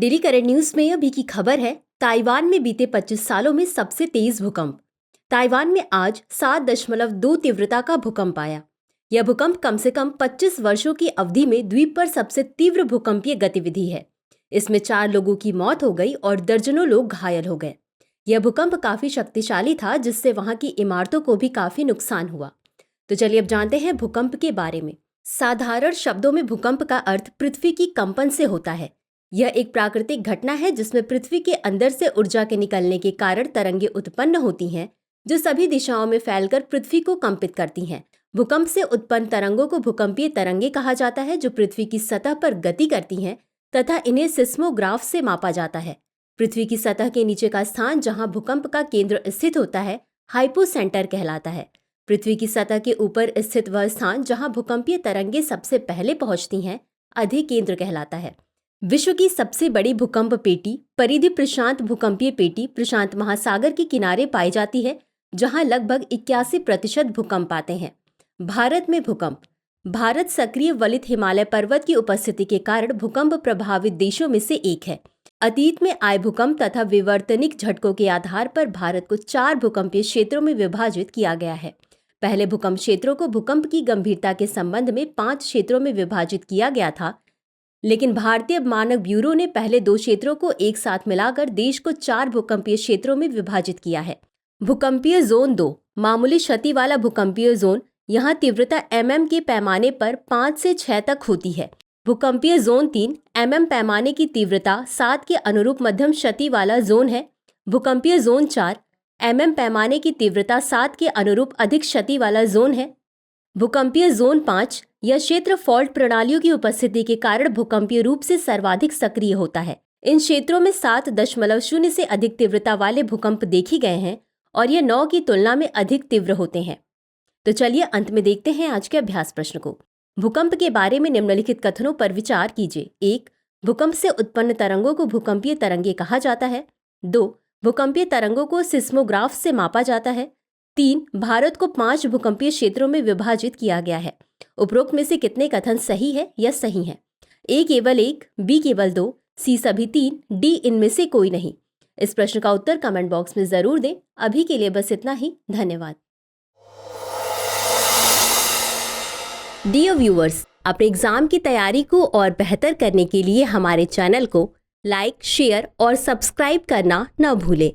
Daily current news में अभी की खबर है, ताइवान में बीते 25 सालों में सबसे तेज भूकंप। ताइवान में आज 7.2 तीव्रता का भूकंप आया। यह भूकंप कम से कम 25 वर्षों की अवधि में द्वीप पर सबसे तीव्र भूकंपीय गतिविधि है। इसमें 4 लोगों की मौत हो गई और दर्जनों लोग घायल हो गए। यह भूकंप काफी शक्तिशाली था, जिससे वहां की इमारतों को भी काफी नुकसान हुआ। तो चलिए अब जानते हैं भूकंप के बारे में। साधारण शब्दों में भूकंप का अर्थ पृथ्वी की कंपन से होता है। यह एक प्राकृतिक घटना है जिसमें पृथ्वी के अंदर से ऊर्जा के निकलने के कारण तरंगें उत्पन्न होती हैं, जो सभी दिशाओं में फैलकर पृथ्वी को कंपित करती हैं। भूकंप से उत्पन्न तरंगों को भूकंपीय तरंगें कहा जाता है, जो पृथ्वी की सतह पर गति करती हैं तथा इन्हें सिस्मोग्राफ से मापा जाता है। पृथ्वी की सतह के नीचे का स्थान जहां भूकंप का केंद्र स्थित होता है, हाइपोसेंटर कहलाता है। पृथ्वी की सतह के ऊपर स्थित वह स्थान जहां भूकंपीय तरंगें सबसे पहले पहुंचती हैं, अधिकेंद्र कहलाता है। विश्व की सबसे बड़ी भूकंप पेटी परिधि प्रशांत भूकंपीय पेटी प्रशांत महासागर के किनारे पाई जाती है, जहां लगभग 81% भूकंप आते हैं। भारत में भूकंप। भारत सक्रिय वलित हिमालय पर्वत की उपस्थिति के कारण भूकंप प्रभावित देशों में से एक है। अतीत में आए भूकंप तथा विवर्तनिक झटकों के आधार पर भारत को 4 भूकंपीय क्षेत्रों में विभाजित किया गया है। पहले भूकंप क्षेत्रों को भूकंप की गंभीरता के संबंध में 5 क्षेत्रों में विभाजित किया गया था, लेकिन भारतीय मानक ब्यूरो ने पहले 2 क्षेत्रों को एक साथ मिलाकर देश को 4 भूकंपीय क्षेत्रों में विभाजित किया है। भूकंपीय जोन 2 मामूली क्षति वाला भूकंपीय जोन। यहाँ तीव्रता mm के पैमाने पर 5 से 6 तक होती है। भूकंपीय जोन 3 mm पैमाने की तीव्रता 7 के अनुरूप मध्यम क्षति वाला जोन है। भूकंपीय जोन 4 mm पैमाने की तीव्रता 7 के अनुरूप अधिक क्षति वाला जोन है। भूकंपीय जोन 5 यह क्षेत्र फॉल्ट प्रणालियों की उपस्थिति के कारण भूकंपीय रूप से सर्वाधिक सक्रिय होता है। इन क्षेत्रों में 7.0 से अधिक तीव्रता वाले भूकंप देखे गए हैं और यह 9 की तुलना में अधिक तीव्र होते हैं। तो चलिए अंत में देखते हैं आज के अभ्यास प्रश्न को। भूकंप के बारे में निम्नलिखित कथनों पर विचार कीजिए। 1. भूकंप से उत्पन्न तरंगों को भूकंपीय तरंगें कहा जाता है। 2. भूकंपीय तरंगों को सिस्मोग्राफ से मापा जाता है। 3. भारत को 5 भूकंपीय क्षेत्रों में विभाजित किया गया है। उपरोक्त में से कितने कथन सही है या सही है? A केवल 1, B केवल 2, C सभी 3, D इनमें से कोई नहीं। इस प्रश्न का उत्तर कमेंट बॉक्स में जरूर दें। अभी के लिए बस इतना ही। धन्यवाद। डियर व्यूअर्स, अपने एग्जाम की तैयारी को और बेहतर करने के लिए हमारे चैनल को लाइक, शेयर और सब्सक्राइब करना न भूलें।